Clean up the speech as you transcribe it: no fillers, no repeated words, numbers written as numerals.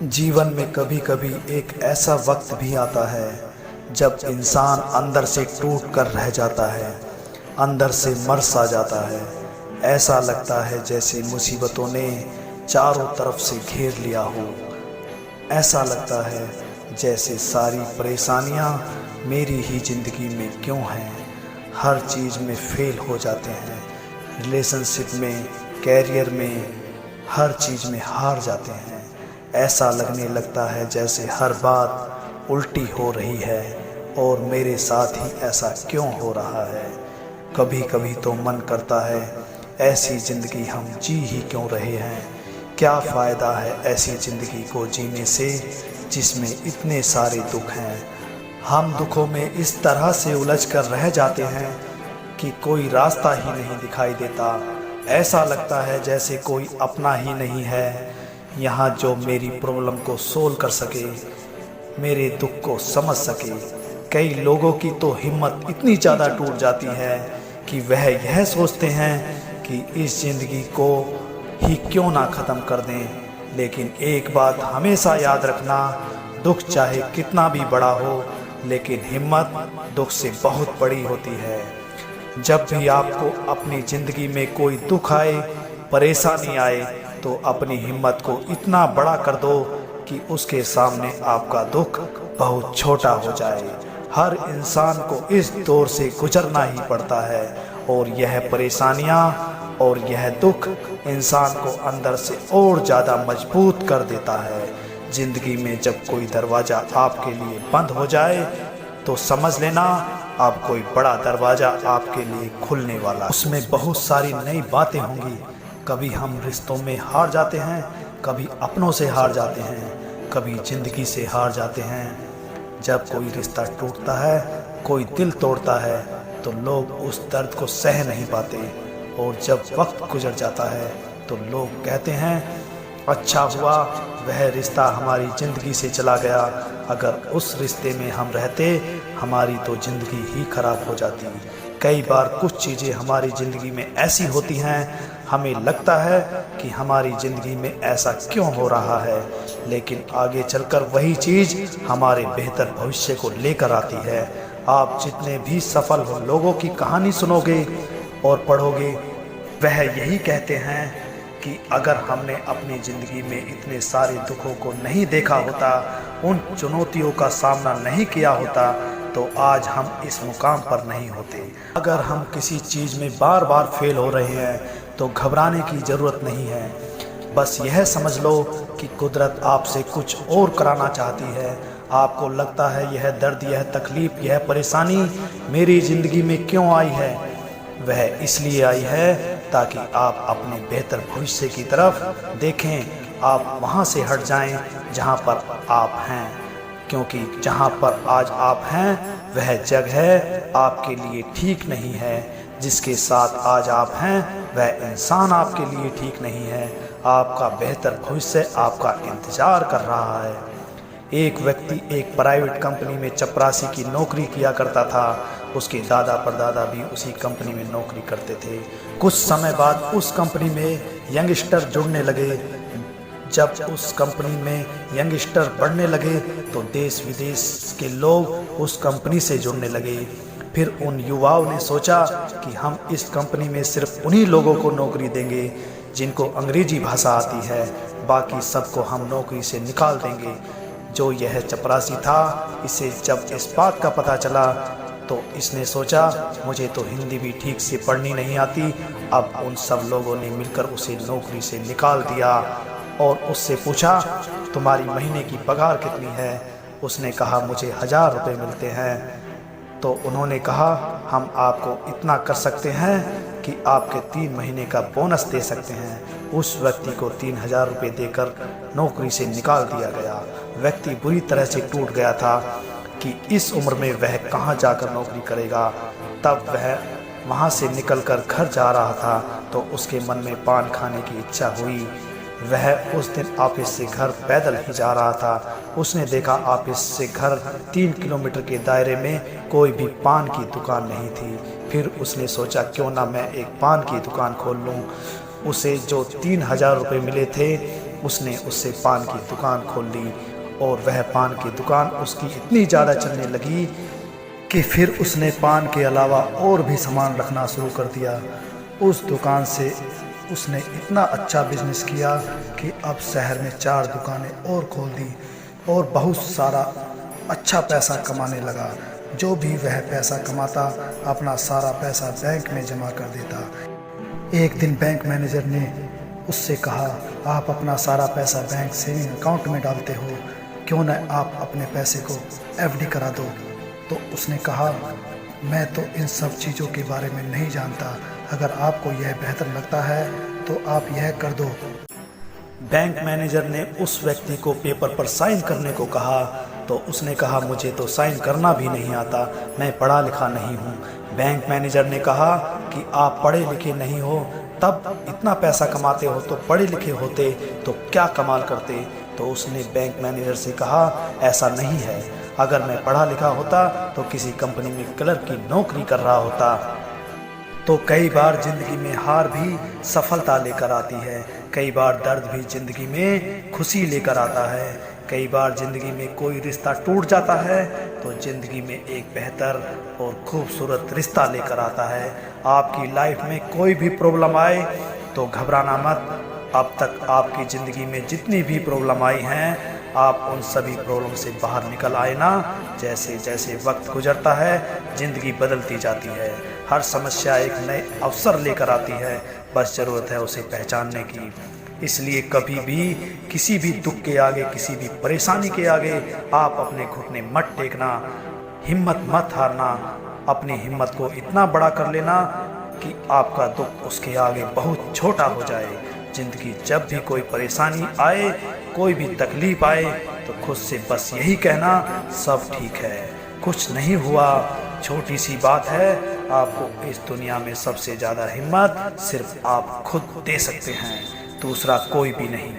जीवन में कभी कभी एक ऐसा वक्त भी आता है जब इंसान अंदर से टूट कर रह जाता है, अंदर से मर सा जाता है। ऐसा लगता है जैसे मुसीबतों ने चारों तरफ से घेर लिया हो। ऐसा लगता है जैसे सारी परेशानियां मेरी ही ज़िंदगी में क्यों हैं। हर चीज़ में फेल हो जाते हैं, रिलेशनशिप में, कैरियर में, हर चीज़ में हार जाते हैं। ऐसा लगने लगता है जैसे हर बात उल्टी हो रही है और मेरे साथ ही ऐसा क्यों हो रहा है। कभी कभी तो मन करता है ऐसी ज़िंदगी हम जी ही क्यों रहे हैं। क्या फ़ायदा है ऐसी ज़िंदगी को जीने से जिसमें इतने सारे दुख हैं। हम दुखों में इस तरह से उलझ कर रह जाते हैं कि कोई रास्ता ही नहीं दिखाई देता। ऐसा लगता है जैसे कोई अपना ही नहीं है यहाँ जो मेरी प्रॉब्लम को सोल्व कर सके, मेरे दुख को समझ सके। कई लोगों की तो हिम्मत इतनी ज़्यादा टूट जाती है कि वह यह सोचते हैं कि इस ज़िंदगी को ही क्यों ना ख़त्म कर दें। लेकिन एक बात हमेशा याद रखना, दुख चाहे कितना भी बड़ा हो, लेकिन हिम्मत दुख से बहुत बड़ी होती है। जब भी आपको अपनी ज़िंदगी में कोई दुख आए, परेशानी आए, तो अपनी हिम्मत को इतना बड़ा कर दो कि उसके सामने आपका दुख बहुत छोटा हो जाए। हर इंसान को इस दौर से गुजरना ही पड़ता है और यह परेशानियां और यह दुख इंसान को अंदर से और ज़्यादा मजबूत कर देता है। ज़िंदगी में जब कोई दरवाज़ा आपके लिए बंद हो जाए तो समझ लेना अब कोई बड़ा दरवाज़ा आपके लिए खुलने वाला। उसमें बहुत सारी नई बातें होंगी। कभी हम रिश्तों में हार जाते हैं, कभी अपनों से हार जाते हैं, कभी ज़िंदगी से हार जाते हैं। जब कोई रिश्ता टूटता है, कोई दिल तोड़ता है, तो लोग उस दर्द को सह नहीं पाते और जब वक्त गुजर जाता है तो लोग कहते हैं अच्छा हुआ वह रिश्ता हमारी ज़िंदगी से चला गया, अगर उस रिश्ते में हम रहते हमारी तो ज़िंदगी ही खराब हो जाती। कई बार कुछ चीज़ें हमारी ज़िंदगी में ऐसी होती हैं, हमें लगता है कि हमारी ज़िंदगी में ऐसा क्यों हो रहा है, लेकिन आगे चलकर वही चीज़ हमारे बेहतर भविष्य को लेकर आती है। आप जितने भी सफल लोगों की कहानी सुनोगे और पढ़ोगे, वह यही कहते हैं कि अगर हमने अपनी ज़िंदगी में इतने सारे दुखों को नहीं देखा होता, उन चुनौतियों का सामना नहीं किया होता, तो आज हम इस मुकाम पर नहीं होते। अगर हम किसी चीज़ में बार बार फेल हो रहे हैं तो घबराने की ज़रूरत नहीं है। बस यह समझ लो कि कुदरत आपसे कुछ और कराना चाहती है। आपको लगता है यह दर्द, यह तकलीफ़, यह परेशानी मेरी ज़िंदगी में क्यों आई है। वह इसलिए आई है ताकि आप अपने बेहतर भविष्य की तरफ देखें। आप वहाँ से हट जाएं जहाँ पर आप हैं, क्योंकि जहाँ पर आज आप हैं वह जगह आपके लिए ठीक नहीं है। जिसके साथ आज आप हैं वह इंसान आपके लिए ठीक नहीं है। आपका बेहतर भविष्य आपका इंतज़ार कर रहा है। एक व्यक्ति एक प्राइवेट कंपनी में चपरासी की नौकरी किया करता था। उसके दादा परदादा भी उसी कंपनी में नौकरी करते थे। कुछ समय बाद उस कंपनी में यंगस्टर जुड़ने लगे। जब उस कंपनी में यंगस्टर बढ़ने लगे तो देश विदेश के लोग उस कंपनी से जुड़ने लगे। फिर उन युवाओं ने सोचा कि हम इस कंपनी में सिर्फ उन्हीं लोगों को नौकरी देंगे जिनको अंग्रेजी भाषा आती है, बाकी सबको हम नौकरी से निकाल देंगे। जो यह चपरासी था, इसे जब इस बात का पता चला तो इसने सोचा मुझे तो हिंदी भी ठीक से पढ़नी नहीं आती। अब उन सब लोगों ने मिलकर उसे नौकरी से निकाल दिया और उससे पूछा तुम्हारी महीने की पगार कितनी है। उसने कहा मुझे 1000 रुपये मिलते हैं। तो उन्होंने कहा हम आपको इतना कर सकते हैं कि आपके 3 महीने का बोनस दे सकते हैं। उस व्यक्ति को 3000 रुपये देकर नौकरी से निकाल दिया गया। व्यक्ति बुरी तरह से टूट गया था कि इस उम्र में वह कहाँ जाकर नौकरी करेगा। तब वह वहाँ से निकलकर घर जा रहा था तो उसके मन में पान खाने की इच्छा हुई। वह उस दिन ऑफिस से घर पैदल ही जा रहा था। उसने देखा ऑफिस से घर 3 किलोमीटर के दायरे में कोई भी पान की दुकान नहीं थी। फिर उसने सोचा क्यों ना मैं एक पान की दुकान खोल लूँ। उसे जो 3000 रुपये मिले थे उसने उससे पान की दुकान खोल ली और वह पान की दुकान उसकी इतनी ज़्यादा चलने लगी कि फिर उसने पान के अलावा और भी सामान रखना शुरू कर दिया। उस दुकान से उसने इतना अच्छा बिजनेस किया कि अब शहर में 4 दुकानें और खोल दी और बहुत सारा अच्छा पैसा कमाने लगा। जो भी वह पैसा कमाता अपना सारा पैसा बैंक में जमा कर देता। एक दिन बैंक मैनेजर ने उससे कहा, आप अपना सारा पैसा बैंक सेविंग अकाउंट में डालते हो, क्यों न आप अपने पैसे को एफडी करा दो। तो उसने कहा, मैं तो इन सब चीज़ों के बारे में नहीं जानता, अगर आपको यह बेहतर लगता है तो आप यह कर दो। बैंक मैनेजर ने उस व्यक्ति को पेपर पर साइन करने को कहा तो उसने कहा, मुझे तो साइन करना भी नहीं आता, मैं पढ़ा लिखा नहीं हूँ। बैंक मैनेजर ने कहा कि आप पढ़े लिखे नहीं हो, तब इतना पैसा कमाते हो, तो पढ़े लिखे होते तो क्या कमाल करते। तो उसने बैंक मैनेजर से कहा, ऐसा नहीं है, अगर मैं पढ़ा लिखा होता तो किसी कंपनी में क्लर्क की नौकरी कर रहा होता। तो कई बार ज़िंदगी में हार भी सफलता लेकर आती है, कई बार दर्द भी ज़िंदगी में खुशी लेकर आता है, कई बार ज़िंदगी में कोई रिश्ता टूट जाता है तो ज़िंदगी में एक बेहतर और खूबसूरत रिश्ता लेकर आता है। आपकी लाइफ में कोई भी प्रॉब्लम आए तो घबराना मत। अब तक आपकी ज़िंदगी में जितनी भी प्रॉब्लम आई हैं, आप उन सभी प्रॉब्लम से बाहर निकल आए ना। जैसे जैसे वक्त गुजरता है ज़िंदगी बदलती जाती है, हर समस्या एक नए अवसर लेकर आती है, बस ज़रूरत है उसे पहचानने की। इसलिए कभी भी किसी भी दुख के आगे, किसी भी परेशानी के आगे आप अपने घुटने मत टेकना, हिम्मत मत हारना। अपनी हिम्मत को इतना बड़ा कर लेना कि आपका दुख उसके आगे बहुत छोटा हो जाए। ज़िंदगी जब भी कोई परेशानी आए, कोई भी तकलीफ आए तो खुद से बस यही कहना, सब ठीक है, कुछ नहीं हुआ, छोटी सी बात है। आपको इस दुनिया में सबसे ज़्यादा हिम्मत सिर्फ आप खुद दे सकते हैं, दूसरा कोई भी नहीं।